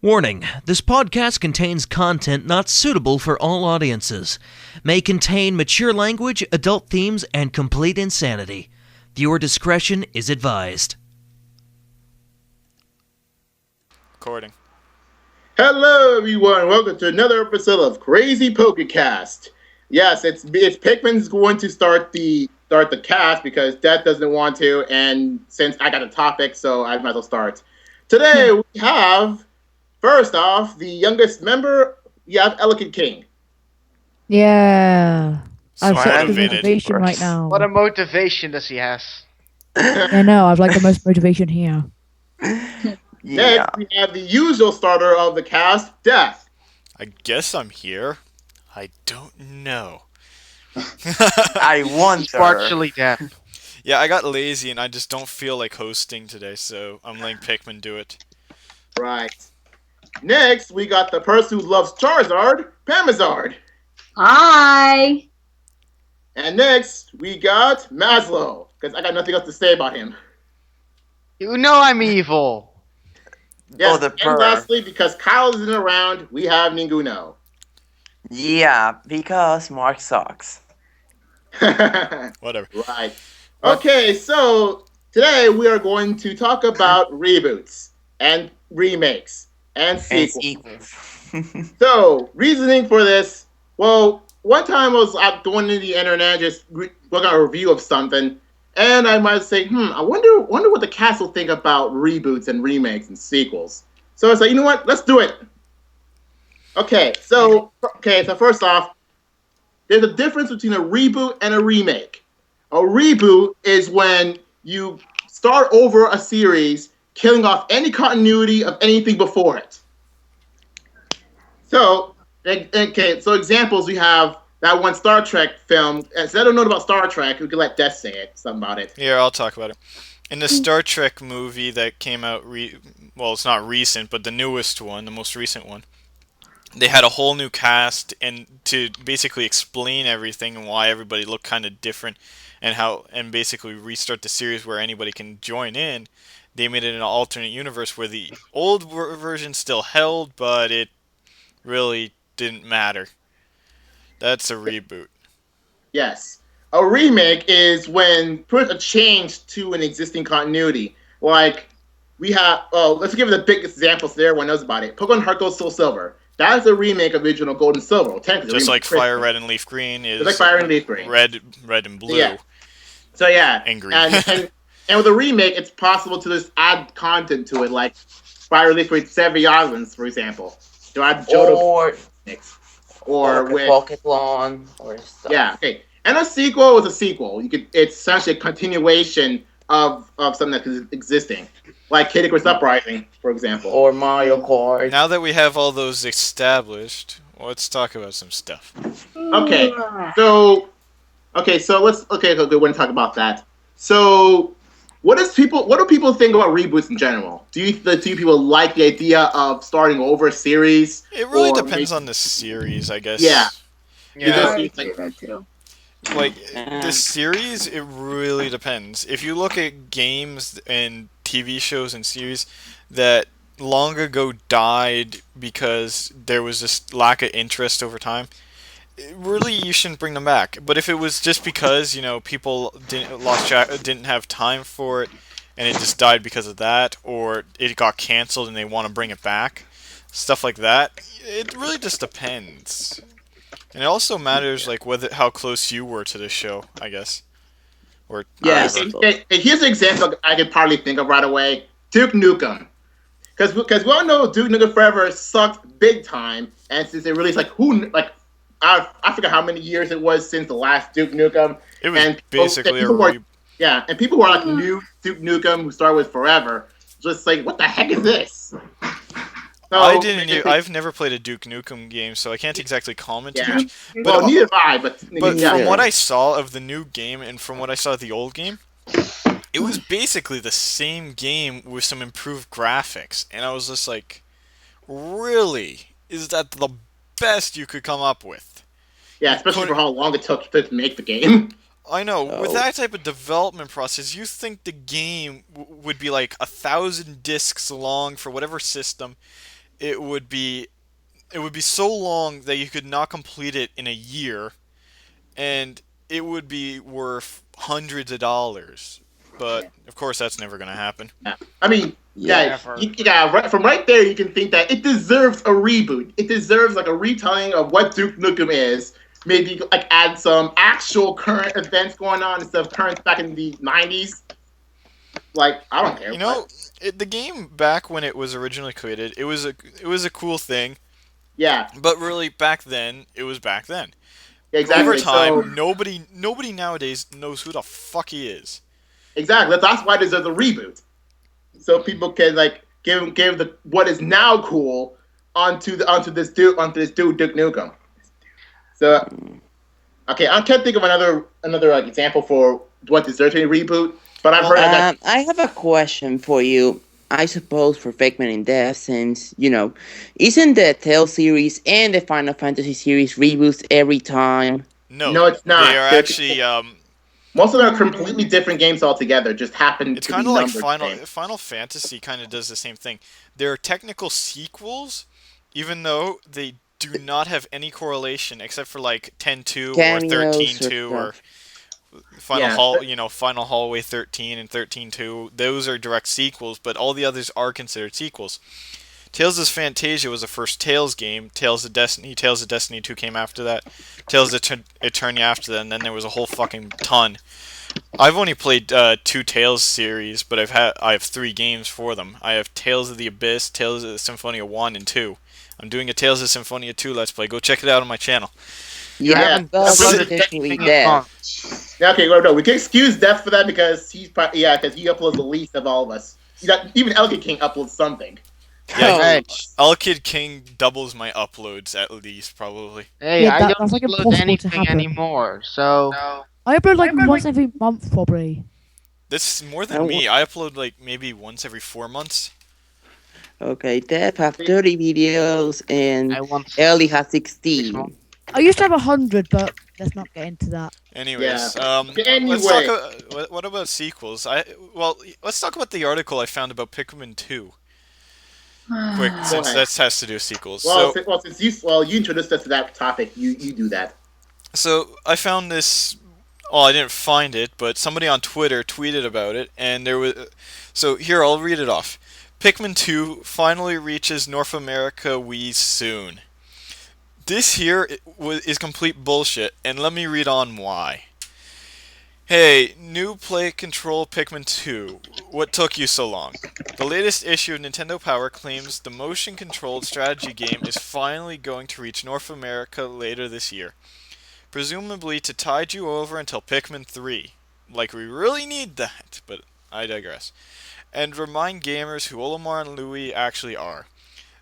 Warning, this podcast contains content not suitable for all audiences. May contain mature language, adult themes, and complete insanity. Viewer discretion is advised. Recording. Hello, everyone. Welcome to another episode of CrazyPokecast. Yes, it's Pikmin's going to start the cast because Death doesn't want to, and since I got a topic, so I might as well start. Today we have, first off, the youngest member. You have Elegant King. Yeah. I've So such good motivated. motivation right now. What a motivation does he has? I know, I've like the most motivation here. Next, we have the usual starter of the cast, Death. I guess I'm here. I don't know. I wonder. Partially deaf. Yeah, I got lazy and I just don't feel like hosting today, so I'm letting Pikmin do it. Right. Next, we got the person who loves Charizard, Pamazard. Hi. And next, we got Maslow, because I got nothing else to say about him. You know I'm evil. Yes, Oh, the and purr. lastly, because Kyle isn't around, we have Ninguno. Yeah, because Mark sucks. Whatever. Right. Okay, so today we are going to talk about reboots and remakes and And sequels. sequels. So, reasoning for this, well, one time I was out going to the internet, just looking at a review of something, and I might say, I wonder what the cast will think about reboots and remakes and sequels. So I was like, you know what, let's do it. Okay, so first off, there's a difference between a reboot and a remake. A reboot is when you start over a series, killing off any continuity of anything before it. So, so examples, we have that one Star Trek film. Since I don't know about Star Trek, we could let Death say it, something about it. Here, I'll talk about it. In the Star Trek movie that came out, well, it's not recent, but the newest one, the most recent one, they had a whole new cast and to basically explain everything and why everybody looked kind of different and basically restart the series where anybody can join in. They made it an alternate universe where the old version still held, but it really didn't matter. That's a reboot. Yes. A remake is when put a change to an existing continuity. Like, we have, let's give the big examples so everyone knows about it. Pokemon Heart Gold Soul Silver. That's a remake of original Gold and Silver. Well, technically, Just like Crystal. Fire Red and Leaf Green is Just like Fire and Leaf Green. Red and Blue. Yeah. So yeah. And green. And with a remake, it's possible to just add content to it, like Fire and Leaf Green 70 Islands, for example. To add Johto mix. Or with Pokemon or stuff. Yeah, okay. And a sequel is a sequel. It's essentially a continuation of something that's existing. Like Kid Icarus Uprising, for example. Or Mario Kart. Now that we have all those established, let's talk about some stuff. Okay, so let's we're going to talk about that. So, what do people think about reboots in general? Do people like the idea of starting over a series? It really or depends on the series, I guess. Yeah. Yeah. Because it's like- Like, the series, it really depends. If you look at games and TV shows and series that long ago died because there was this lack of interest over time, really you shouldn't bring them back. But if it was just because, people didn't have time for it and it just died because of that, or it got canceled and they want to bring it back, stuff like that, it really just depends. And it also matters, like, how close you were to the show, I guess. Or Yeah, whatever. here's an example I could probably think of right away. Duke Nukem. Because we all know Duke Nukem Forever sucked big time, and since they released, I forget how many years it was since the last Duke Nukem. It was and basically Yeah, and people who are like new Duke Nukem who started with Forever, just like, what the heck is this? So, I've never played a Duke Nukem game, so I can't exactly comment too Yeah. much. Well, neither have I, but From what I saw of the new game and from what I saw of the old game, it was basically the same game with some improved graphics. And I was just like, really? Is that the best you could come up with? Yeah, especially for how long it took to make the game. I know. With that type of development process, you think the game would be like 1,000 discs long for whatever system, it would be so long that you could not complete it in a year, and it would be worth hundreds of dollars. But of course, that's never going to happen. Yeah. I mean, Yeah. from right there, you can think that it deserves a reboot. It deserves like a retelling of what Duke Nukem is. Maybe like add some actual current events going on instead of current back in the 90s. Like, I don't care. You know, the game back when it was originally created, it was a cool thing. Yeah. But really, back then, it was back then. Exactly. Over time, So, nobody nowadays knows who the fuck he is. exactly. That's why there's a reboot, so people can like give the what is now cool onto this dude Duke Nukem. So, okay, I can't think of another like, example for what deserves a reboot, but I've heard that. I have a question for you. I suppose for Pikmin in depth, since isn't the Tales series and the Final Fantasy series reboots every time? No, it's not. They are actually. Most of them are completely different games altogether. Just happen. It's kind of like games. Final Fantasy kind of does the same thing. There are technical sequels, even though they do not have any correlation except for like 10-2 or 13-2 or Final Hallway 13 and 13-2. Those are direct sequels, but all the others are considered sequels. Tales of Phantasia was the first Tales game. Tales of Destiny 2 came after that. Tales of Eternia after that, and then there was a whole fucking ton. I've only played 2 Tales series, but I have 3 games for them. I have Tales of the Abyss, Tales of Symphonia 1 and 2. I'm doing a Tales of Symphonia 2 Let's Play. Go check it out on my channel. You haven't done Technically that. Okay, well, no, we can excuse Death for that because because he uploads the least of all of us. Even Elgin King uploads something. Yeah, Kid King doubles my uploads at least, probably. Hey, Yeah, I that's don't like upload impossible to anything happen. anymore, so... I upload like once every month, probably. This is more than me. I upload like maybe once every 4 months. Okay, Dev have 30 videos and I want... Ellie has 16. I used to have 100, but let's not get into that. Anyways, Anyway. let's talk what about sequels? Let's talk about the article I found about Pikmin 2. Quick, since that has to do with sequels. Well, since you introduced us to that topic, you do that. So I found this. Well, I didn't find it, but somebody on Twitter tweeted about it, and there was. So here, I'll read it off. Pikmin 2 finally reaches North America Wii soon. This here is complete bullshit, and let me read on why. Hey, new Play Control Pikmin 2. What took you so long? The latest issue of Nintendo Power claims the motion-controlled strategy game is finally going to reach North America later this year. Presumably to tide you over until Pikmin 3. Like we really need that, but I digress. And remind gamers who Olimar and Louie actually are.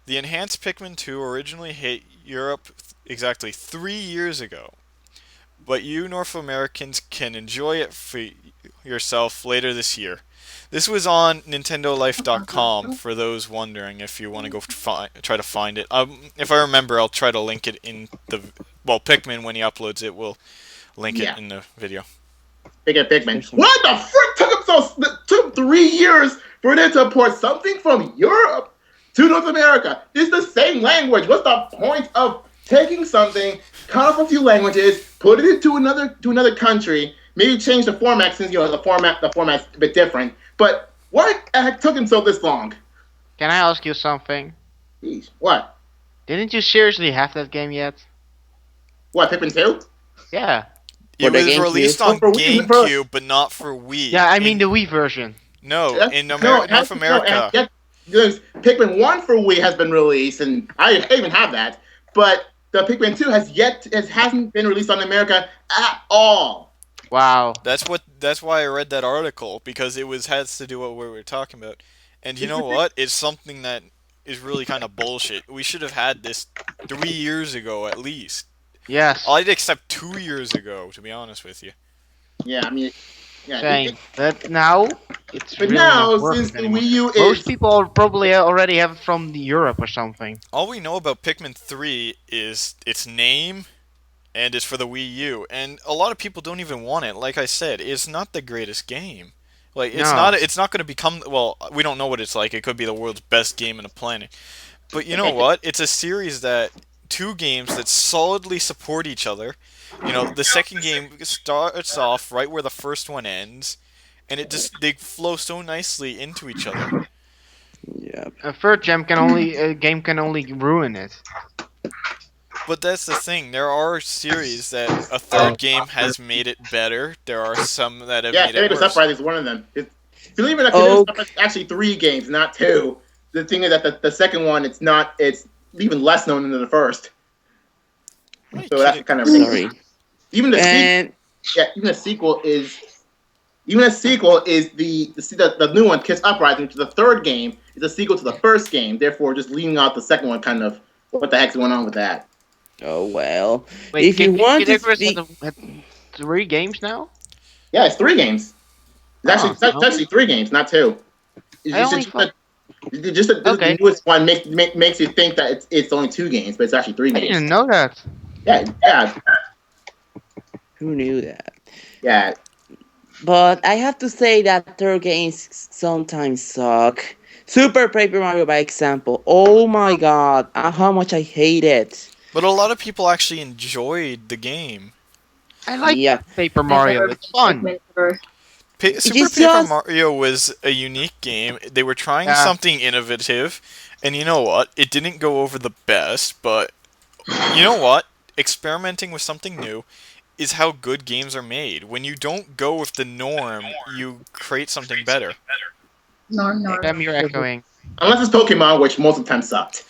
The enhanced Pikmin 2 originally hit Europe exactly 3 years ago. But you North Americans can enjoy it for yourself later this year. This was on NintendoLife.com for those wondering if you want to go try to find it. If I remember, I'll try to link it in the... Well, Pikmin, when he uploads it, will link it in the video. Pikmin. What the frick took 3 years for them to port something from Europe to North America? It's the same language. What's the point of taking something, cut off a few languages, put it into another country, maybe change the format since the format's a bit different. But what took him so this long? Can I ask you something? Jeez, what? Didn't you seriously have that game yet? What, Pikmin 2? Yeah. It was released on GameCube, but not for Wii. Yeah, I mean the Wii version. No, in North America. Pikmin 1 for Wii has been released, and I even have that. But the Pikmin 2 hasn't been released on America at all. Wow. That's why I read that article, because it has to do with what we were talking about. And you know what? It's something that is really kind of bullshit. We should have had this 3 years ago at least. Yes. I'd accept 2 years ago, to be honest with you. Yeah, I mean, yeah. Saying that now it's But really now, not since the anymore. Wii U is... Most people probably already have it from Europe or something. All we know about Pikmin 3 is its name, and it's for the Wii U. And a lot of people don't even want it. Like I said, it's not the greatest game. Like it's not going to become... Well, we don't know what it's like. It could be the world's best game on the planet. But you know what? It's a series that two games that solidly support each other. You know, the second game starts off right where the first one ends, and they flow so nicely into each other. Yeah. A third game can only ruin it. But that's the thing. There are series that a third game has made it better. There are some that have made it Fate of worse. Uprising is one of them. Believe it or not, it's actually 3 games, not 2. The thing is that the second one, it's even less known than the first. So that's kind of Sorry. even the sequel is the new one, Kiss Uprising, which is the third game, is a sequel to the first game. Therefore, just leaving out the second one, kind of what the heck's going on with that? Oh well. Wait, If you want to Icarus speak, had 3 games now? Yeah, it's 3 games. It's actually 3 games, not 2. The newest one makes you think that it's only 2 games, but it's actually 3 I games. didn't know that. Yeah. who knew that? Yeah. But I have to say that third games sometimes suck. Super Paper Mario, by example. Oh my god, how much I hate it. But a lot of people actually enjoyed the game. I like Yeah. Paper Mario. It's fun. Super Paper Mario was a unique game. They were trying something innovative, and you know what? It didn't go over the best, but you know what? Experimenting with something new is how good games are made. When you don't go with the norm, you create something better. Damn, you're echoing. Unless it's Pokemon, which most of the time sucked.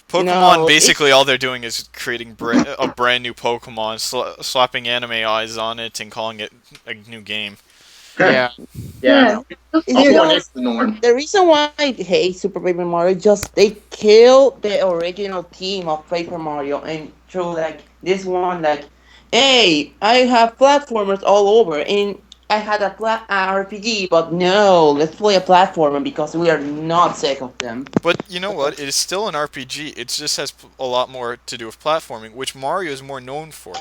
Pokemon, basically all they're doing is creating a brand new Pokemon, slapping anime eyes on it, and calling it a new game. Yeah. Pokemon is the norm. The reason why I hate Super Paper Mario is just they killed the original theme of Paper Mario and through this one hey, I have platformers all over and I had a RPG, but no, let's play a platformer because we are not sick of them. But you know what? It is still an RPG. It just has a lot more to do with platforming, which Mario is more known for.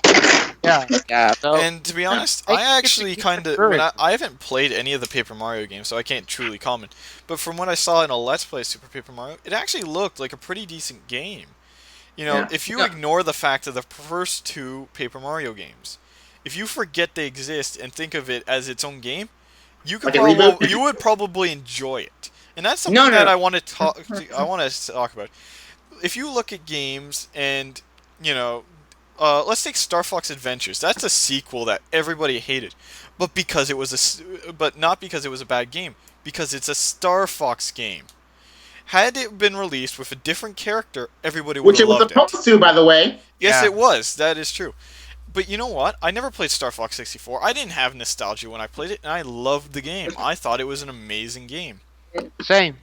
Yeah. So, And to be honest, I actually kind of... I haven't played any of the Paper Mario games, so I can't truly comment. But from what I saw in a Let's Play Super Paper Mario, it actually looked like a pretty decent game. You know, if you ignore the fact of the first 2 Paper Mario games, if you forget they exist and think of it as its own game, you would probably enjoy it. And that's something that I want to talk about. If you look at games and, you know, let's take Star Fox Adventures. That's a sequel that everybody hated, but not because it was a bad game, because it's a Star Fox game. Had it been released with a different character, everybody would have loved it. Which it was supposed to, by the way. Yes, it was. That is true. But you know what? I never played Star Fox 64. I didn't have nostalgia when I played it, and I loved the game. I thought it was an amazing game. Same.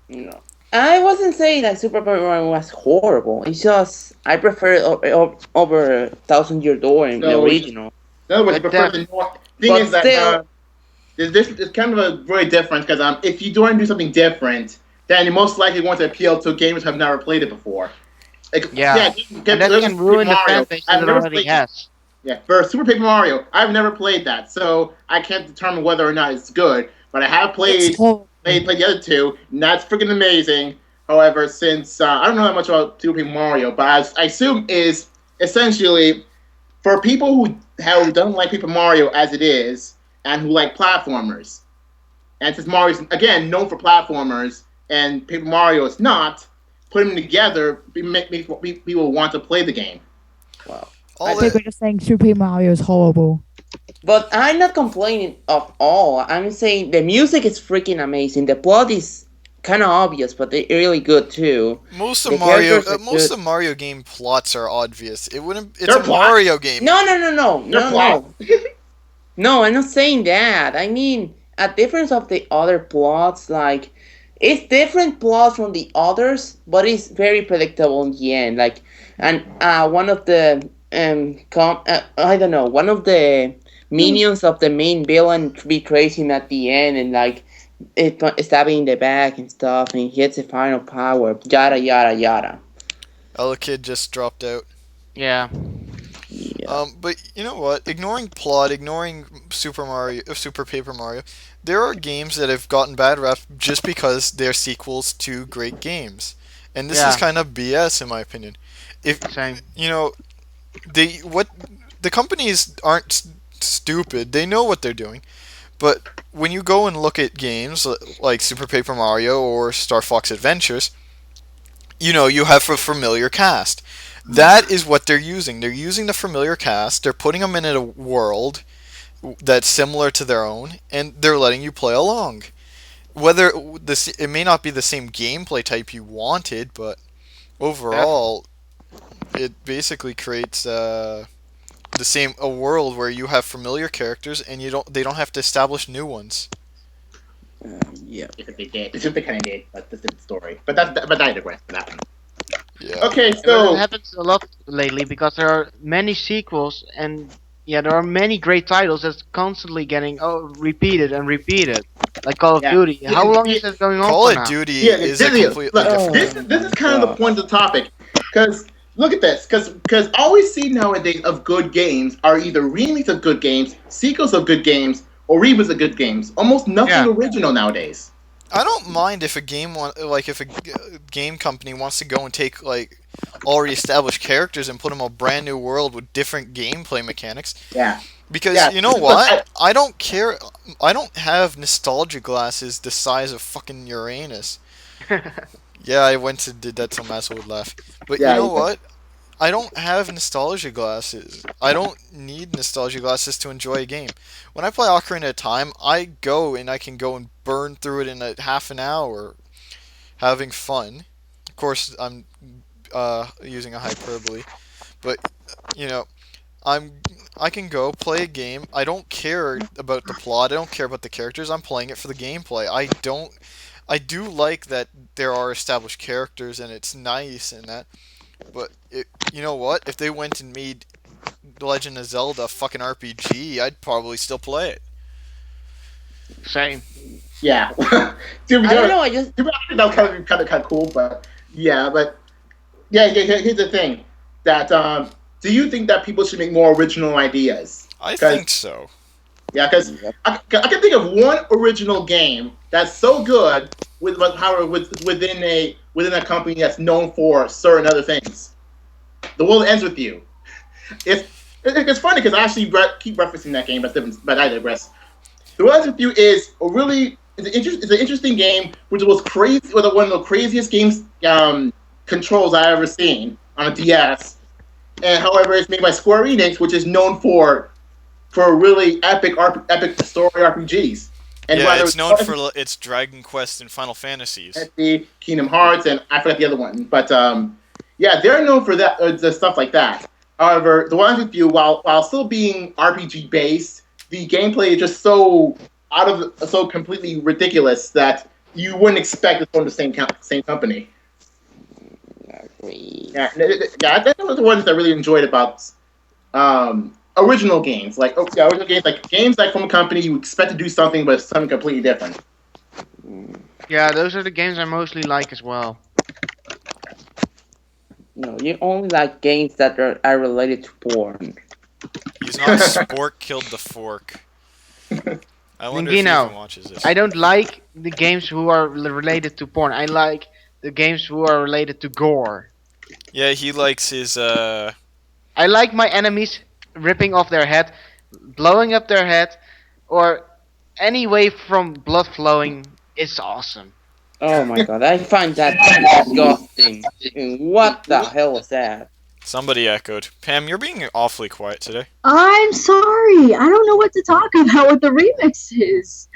No. I wasn't saying that Super Paper Mario was horrible. It's just I prefer it over Thousand Year Door in the original. In other words, prefer the thing is that it's kind of a very different because if you want to do something different, then you're most likely going to appeal to gamers who have never played it before. And that can ruin the fan base that it already has. Yeah, for Super Paper Mario, I've never played that, so I can't determine whether or not it's good. But I have played the other 2, and that's freaking amazing. However, since I don't know that much about Super Paper Mario, but I assume is essentially for people who don't like Paper Mario as it is, and who like platformers. And since Mario's, again, known for platformers, and Paper Mario is not, put them together, make people want to play the game. Wow. I think we're just saying Super Mario is horrible. But I'm not complaining of all. I'm saying the music is freaking amazing. The plot is kind of obvious, but they're really good too. Most of Mario game plots are obvious. It's a Mario game. No. No, I'm not saying that. I mean, a difference of the other plots, it's different plots from the others, but it's very predictable in the end. One of the one of the minions of the main villain be crazy at the end and stabbing in the back and stuff, and he gets the final power. Yada yada yada. Oh, the kid just dropped out. Yeah. But you know what? Ignoring plot, ignoring Super Paper Mario, there are games that have gotten bad rap just because they're sequels to great games. And this is kind of BS in my opinion. If Same. the companies aren't stupid. They know what they're doing. But when you go and look at games like Super Paper Mario or Star Fox Adventures, you have a familiar cast. That is what they're using. They're using the familiar cast. They're putting them in a world that's similar to their own, and they're letting you play along. Whether it may not be the same gameplay type you wanted, but overall, it basically creates a world where you have familiar characters, and they don't have to establish new ones. Yeah, if they did, it's just they kind of did. That's the story. But I digress for that one. Yeah. Okay, so it happens a lot lately because there are many sequels, and there are many great titles that's constantly getting repeated and repeated, like Call of Duty. How long is that going on? Call for of now? Duty is a completely different. This is kind of the point of the topic, because look at this, because all we see nowadays of good games are either remakes of good games, sequels of good games, or reboots of good games. Almost nothing original nowadays. I don't mind if a game game company wants to go and take already established characters and put them in a brand new world with different gameplay mechanics. Yeah. Because you know what? I don't care. I don't have nostalgia glasses the size of fucking Uranus. Yeah, I went and did that so Massa would laugh. But you know what? I don't have nostalgia glasses. I don't need nostalgia glasses to enjoy a game. When I play Ocarina of Time, I go and I can go and burn through it in a half an hour, having fun. Of course, I'm using a hyperbole, but I can go play a game. I don't care about the plot. I don't care about the characters. I'm playing it for the gameplay. I do like that there are established characters and it's nice and that. But you know what? If they went and made The Legend of Zelda a fucking RPG, I'd probably still play it. Same. Yeah. I don't know. I just that was kind of cool, but here's the thing. That do you think that people should make more original ideas? I think so. Yeah, because I can think of one original game that's so good within a company that's known for certain other things. The World Ends With You. It's funny because I actually keep referencing that game, but I digress. The World Ends With You is it's an interesting game, which was crazy, one of the craziest games controls I ever seen on a DS. And however, it's made by Square Enix, which is known for really epic story RPGs. And it's known for its Dragon Quest and Final Fantasies. Kingdom Hearts, and I forgot the other one. But they're known for that, the stuff like that. However, The One With You, while still being RPG based, the gameplay is just so completely ridiculous that you wouldn't expect it from the same company. Yeah, that's one of the ones that I really enjoyed about original games. Original games like from a company you expect to do something, but it's something completely different. Yeah, those are the games I mostly like as well. No, you only like games that are related to porn. He's not Spork killed the fork. I wonder if he even watches this. I don't like the games who are related to porn. I like the games who are related to gore. Yeah, he likes his I like my enemies ripping off their head, blowing up their head, or any way from blood flowing is awesome. Oh my god, I find that disgusting. What the hell was that? Somebody echoed. Pam, you're being awfully quiet today. I'm sorry. I don't know what to talk about with the remixes.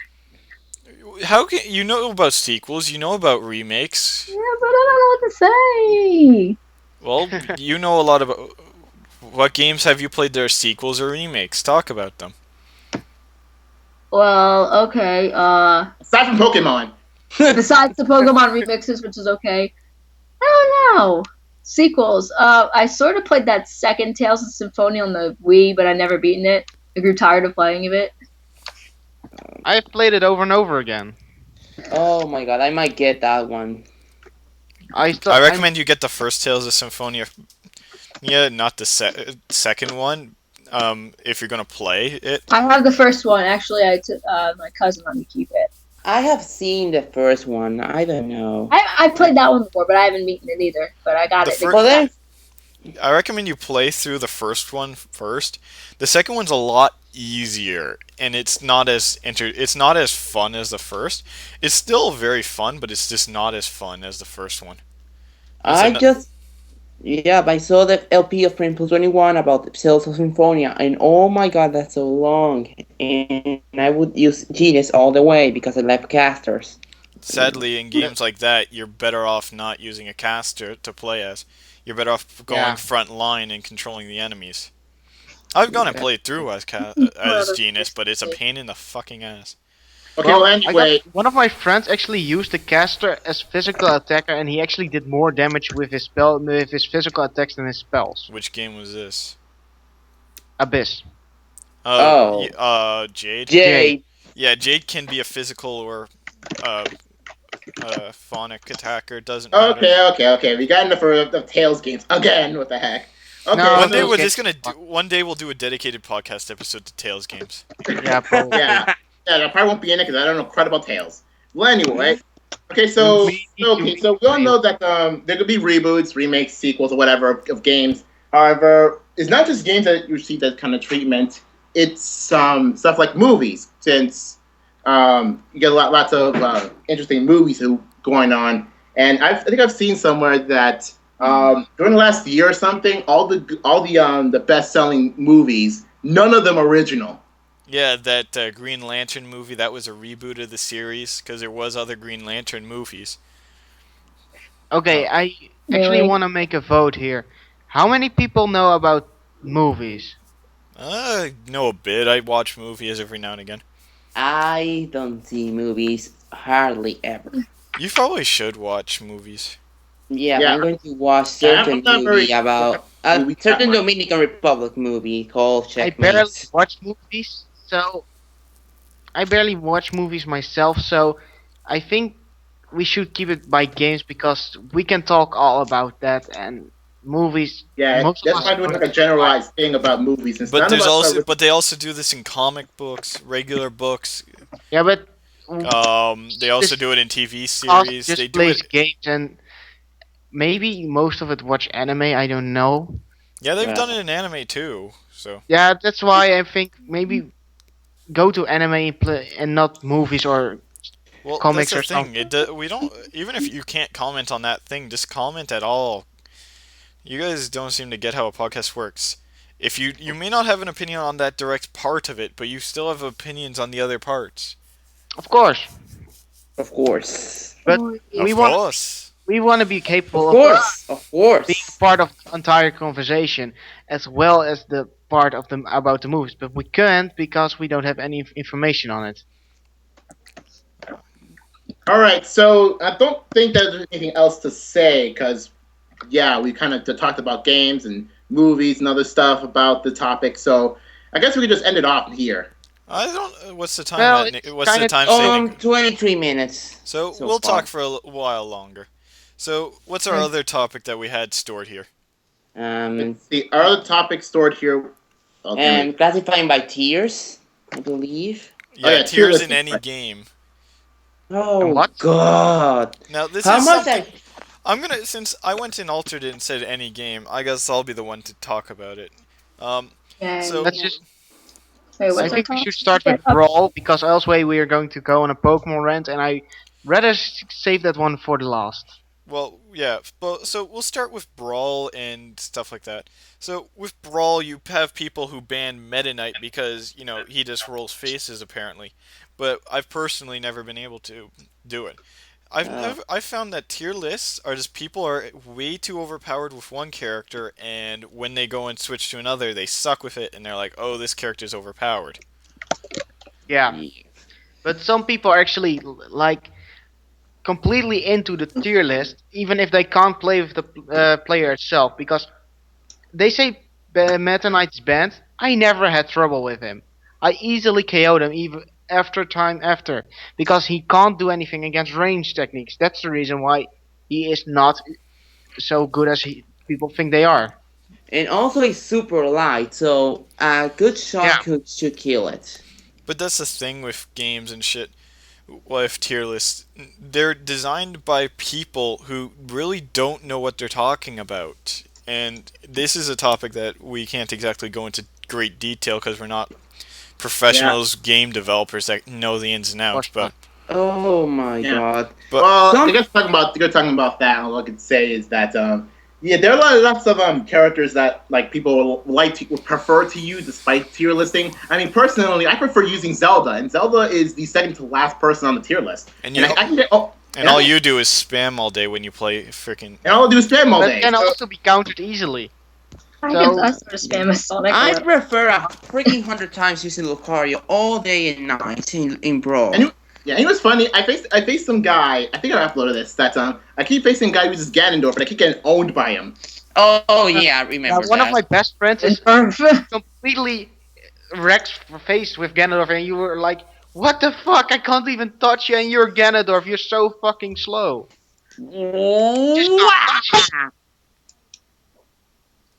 How can you know about sequels? You know about remakes. Yeah, but I don't know what to say. Well, you know a lot about. What games have you played that are sequels or remakes? Talk about them. Well, okay. Aside from Pokemon. Besides the Pokemon remixes, which is okay. I don't know. Sequels. I sort of played that second Tales of Symphonia on the Wii, but I never beaten it. I grew tired of playing it. I've played it over and over again. Oh my god, I might get that one. I recommend you get the first Tales of Symphonia. Yeah, not the second one. If you're gonna play it. I have the first one. Actually, my cousin let me keep it. I have seen the first one. I don't know. I played that one before, but I haven't beaten it either. But I got The it. fir- But then, I recommend you play through the first one first. The second one's a lot easier, and it's not as fun as the first. It's still very fun, but it's just not as fun as the first one. It's I an, just yeah, I saw the LP of Print Plus 21 about the Cells of Symphonia, and oh my god, that's so long. And I would use Genius all the way because I like casters. Sadly, in games like that, you're better off not using a caster to play as. You're better off going Yeah. front line and controlling the enemies. I've gone and played through as Genius, but it's a pain in the fucking ass. Okay, Well, well, I anyway, got, one of my friends actually used the caster as physical attacker, and he actually did more damage with his physical attacks than his spells. Which game was this? Abyss. Oh. Jade. Jade. Yeah, Jade can be a physical or phonic attacker. Doesn't matter. okay. We got enough of Tales games again. What the heck? Okay, No, One so- day we're just gonna do. One day we'll do a dedicated podcast episode to Tales games. Yeah, probably. yeah, that probably won't be in it because I don't know crud about Tales. Well, anyway, okay, so we all know that there could be reboots, remakes, sequels, or whatever of games. However, it's not just games that you see that kind of treatment. It's stuff like movies, since you get lots of interesting movies going on. And I think I've seen somewhere that during the last year or something, all the best-selling movies, none of them original. Yeah, that Green Lantern movie, that was a reboot of the series, because there was other Green Lantern movies. Okay, I actually Really? want to make a vote here. How many people know about movies? I know a bit. I watch movies every now and again. I don't see movies hardly ever. You probably should watch movies. Yeah, Yeah. I'm going to watch Yeah, certain I'm not movie very- about movie a certain that much. Dominican Republic movie called I barely Checkmate. watch movies, so I barely watch movies myself. So I think we should keep it by games because we can talk all about that and movies. Yeah, most of that's us why I'm doing don't. like a generalized thing about movies. It's But none there's of us also, are- but they also do this in comic books, regular books. Yeah, but They also This- do it in TV us series. just They do plays it. games and maybe most of it watch anime. I don't know. Yeah, they've Yeah. done it in anime too. So Yeah, that's why I think maybe go to anime and play and not movies or well, Comics that's the or thing. We don't even if you can't comment on that thing, just comment at all. You guys don't seem to get how a podcast works. If you may not have an opinion on that direct part of it, but you still have opinions on the other parts. of course. Of course. But Oh, we Of want course. we want to be Of capable of course. Of course. being part of the entire conversation as well as the part of them about the movies, but we can't because we don't have any information on it. All right, so I don't think there's anything else to say because, yeah, we kind of talked about games and movies and other stuff about the topic. So I guess we could just end it off here. I don't. What's the time? Well, at, it's Nick? What's the kinda- time saving? 23 minutes. So so we'll far. talk for a while longer. So what's our Okay. other topic that we had stored here? It's the other topic stored here. Okay. And classifying by tiers, I believe. Yeah, yeah, tiers tier in listing, any right. game. Oh What? God! Now this How is much something. I'm gonna since I went and altered it and said any game. I guess I'll be the one to talk about it. Yeah. So Let's just. Wait, I what's it think we called? should start with Brawl because elsewhere we are going to go on a Pokemon rant, and I rather save that one for the last. Well, yeah. So we'll start with Brawl and stuff like that. So with Brawl, you have people who ban Meta Knight because he just rolls faces apparently. But I've personally never been able to do it. I've found that tier lists are just people are way too overpowered with one character, and when they go and switch to another, they suck with it, and they're like, "Oh, this character's overpowered." Yeah, but some people are actually like completely into the tier list, even if they can't play with the player itself, because they say Meta Knight's banned. I never had trouble with him. I easily KO'd him even after, because he can't do anything against range techniques. That's the reason why he is not so good as people think they are. And also it's super light, so a good shot Yeah. should kill it. But that's the thing with games and shit. with tier lists, they're designed by people who really don't know what they're talking about. And this is a topic that we can't exactly go into great detail because we're not professionals, game developers that know the ins and outs. But Oh my god. well, Some- I guess talking about that, all I could say is that yeah, there are lots of characters that like people would prefer to use despite tier listing. I mean, personally, I prefer using Zelda, and Zelda is the second to last person on the tier list. And I can get all you do is spam all day when you play freaking. and all I do is spam all That day. can So- also be countered easily. I sort of spam a Sonic. I prefer a freaking 100 times using Lucario all day and night in Brawl. And yeah, you know what's funny? I faced some guy. I think I uploaded this. That I keep facing a guy who uses Ganondorf, and I keep getting owned by him. Oh yeah, I remember One that. of my best friends is Nerf. completely wrecked faced with Ganondorf, and you were like, "What the fuck? I can't even touch you, and you're Ganondorf. You're so fucking slow."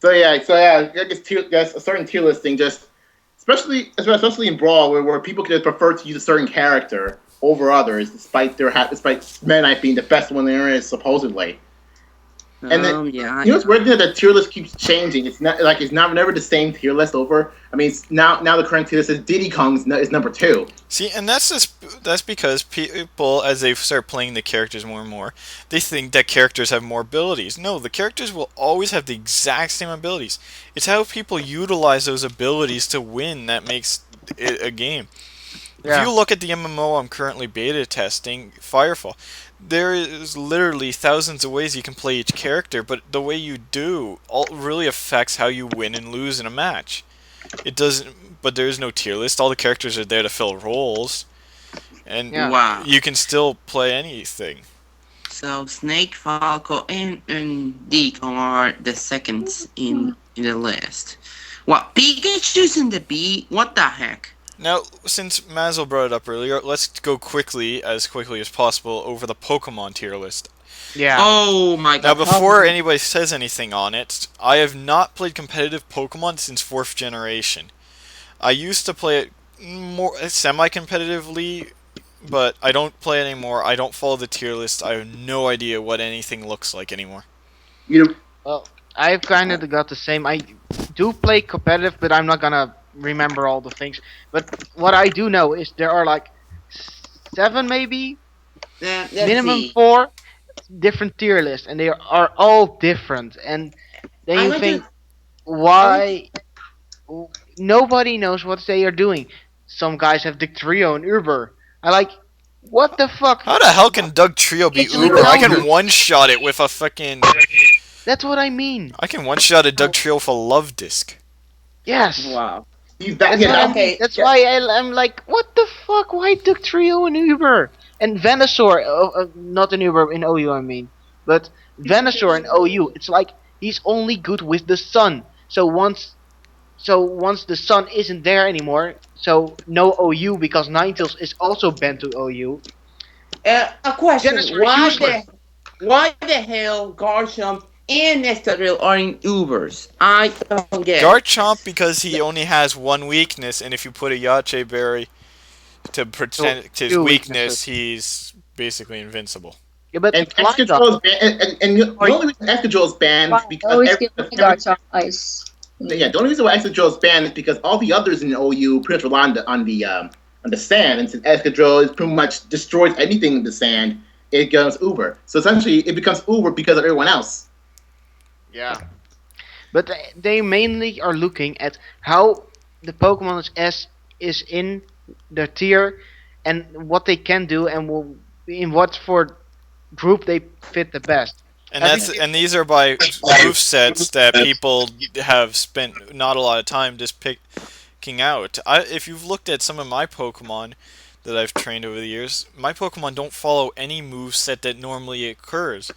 So yeah, I guess a certain tier listing just, especially in Brawl, where people could prefer to use a certain character over others, despite Meta Knight being the best one there is supposedly. And then, yeah. you know what's weird? The tier list keeps changing. It's never the same tier list over. I mean, now the current tier list is Diddy Kong's is number 2. See, and that's because people, as they start playing the characters more and more, they think that characters have more abilities. No, the characters will always have the exact same abilities. It's how people utilize those abilities to win that makes it a game. Yeah. If you look at the MMO I'm currently beta testing, Firefall, there is literally thousands of ways you can play each character, but the way you do really affects how you win and lose in a match. It doesn't, but there is no tier list. All the characters are there to fill roles, and Wow. you can still play anything. So Snake, Falco, and Deacon are the seconds in the list. What? Pikachu's in the B? What the heck? Now, since Mazel brought it up earlier, let's go quickly as possible, over the Pokemon tier list. Yeah. Oh my Now, god. before anybody says anything on it, I have not played competitive Pokemon since 4th generation. I used to play it more semi-competitively, but I don't play it anymore. I don't follow the tier list. I have no idea what anything looks like anymore. You Well, I've kind of got the same. I do play competitive, but I'm not gonna remember all the things. But what I do know is there are like 7 maybe, Let's minimum see. 4 different tier lists, and they are all different. And then I you want think, to- why? Nobody knows what they are doing. Some guys have Dictrio and Uber. I like, what the fuck? How the hell can Doug Trio be Actually, Uber? I no. can one-shot it with a fucking... That's what I mean. I can one-shot a Doug Trio with a love disc. Yes. Wow. He's that. That's, Yeah, what I okay. mean. That's why I'm like, what the fuck? Why Dictrio and Uber? And Venusaur, not in Uber, in OU I mean. But Venusaur in OU, it's like, he's only good with the sun. So once the sun isn't there anymore, so no OU because Ninetales is also banned to OU. A question. Venusaur is useless. Why the hell Garchomp and Escadrille are in Ubers? I don't get it. Garchomp because he only has one weakness, and if you put a Yache Berry to protect his two weakness, weaknesses. he's basically invincible. Yeah, but And Flygon- Escadrille is banned, and the only reason Escadrille is banned is because Always give me Garchomp Ice. yeah, the only reason why Escadrille is banned is because all the others in the OU pretty much rely on the sand, and since Escadrille is pretty much destroys anything in the sand, it goes Uber. So essentially, it becomes Uber because of everyone else. Yeah. But they mainly are looking at how the Pokemon is in the tier and what they can do and in what for group they fit the best. And these are by move sets that people have spent not a lot of time just picking out. If you've looked at some of my Pokemon that I've trained over the years, my Pokemon don't follow any move set that normally occurs.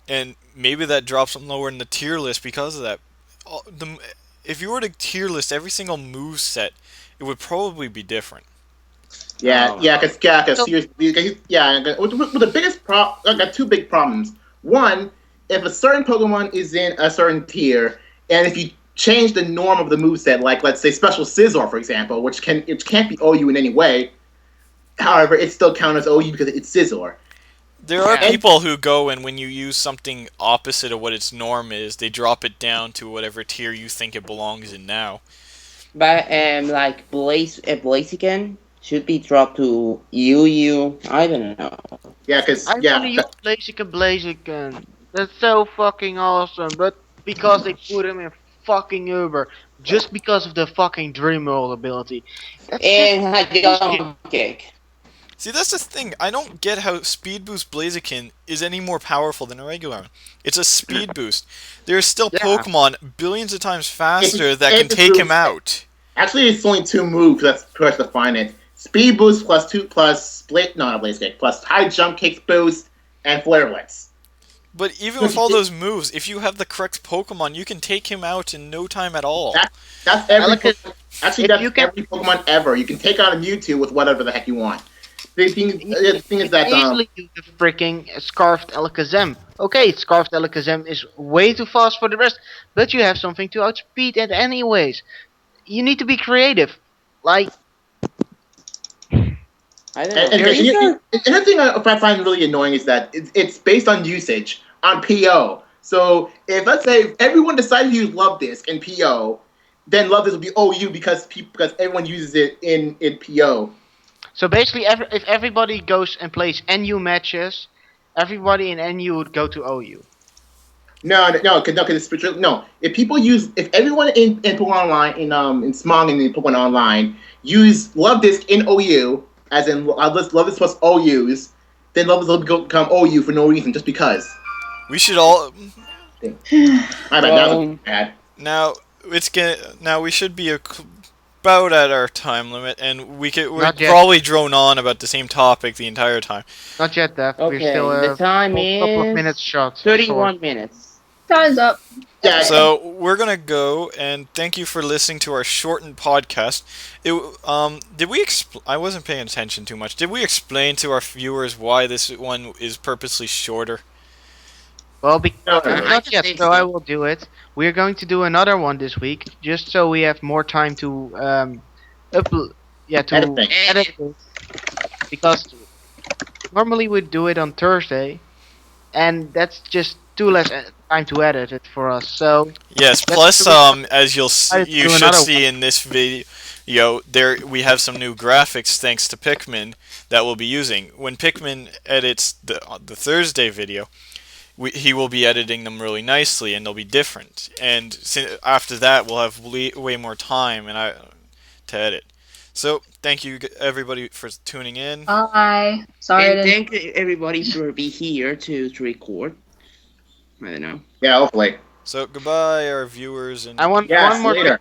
And maybe that drops them lower in the tier list because of that. If you were to tier list every single move set, it would probably be different. Yeah, because seriously, with the biggest I got 2 big problems. One, if a certain Pokemon is in a certain tier, and if you change the norm of the moveset, like let's say Special Scizor, for example, which can't be OU in any way, However, it still counts as OU because it's Scizor. There are Yeah. people who go and when you use something opposite of what its norm is, they drop it down to whatever tier you think it belongs in now. But like Blaziken should be dropped to UU. I don't know. Yeah, because I want to use Blaziken. That's so fucking awesome. But because they put him in fucking Uber, just because of the fucking Dream Roll ability. That's And just had Young Kick. See, that's the thing. I don't get how Speed Boost Blaziken is any more powerful than a regular one. It's a speed boost. There are still Yeah. Pokemon billions of times faster It's- that can it's a take him boost. out. actually it's only 2 moves that's pretty much define it. Speed boost plus 2 plus split, no, not blaze kick, plus high jump kicks boost and flare blitz. But even with all those moves, if you have the correct Pokemon, you can take him out in no time at all. That's every like it. actually If that's you can- every Pokemon ever. You can take out a Mewtwo with whatever the heck you want. The thing is that easily do the freaking Scarfed Alakazam. Okay, Scarfed Alakazam is way too fast for the rest, but you have something to outspeed it anyways. You need to be creative. Like, I don't know. and These are- another thing I find really annoying is that it's based on usage on PO. So if let's say if everyone decided to use Love Disc in PO, then Love Disc will be OU because everyone uses it in PO. so basically, if everybody goes and plays NU matches, everybody in NU would go to OU. No, because no. If everyone in Pokemon Online in Smog and in Pokemon Online use Love Disc in OU, as in Love Disc plus OUs, then Love Disc will become OU for no reason, just because. We should all My bad, that was Well, bad. now. Now we should be about at our time limit, and we're Not yet. probably drone on about the same topic the entire time. Not yet, Def. We're Okay, still the time a couple of is minutes short. 31 minutes. Time's up. Yeah, So we're gonna go, and thank you for listening to our shortened podcast. Did we? I wasn't paying attention too much. Did we explain to our viewers why this one is purposely shorter? Well, No, not yet, think so so. I will do it. We're going to do another one this week, just so we have more time to Edit things. edit it. Because normally we do it on Thursday, and that's just too less time to edit it for us. So Yes. Let's Plus, do it. as you do should another see in this video, there we have some new graphics thanks to Pikmin that we'll be using. When Pikmin edits the Thursday video, he will be editing them really nicely, and they'll be different. And after that, we'll have way more time to edit. So, thank you everybody for tuning in. Bye. Sorry. And to- thank you everybody for being here to record. I don't know. Yeah, hopefully. So, goodbye, our viewers, and I want Yes, one more later.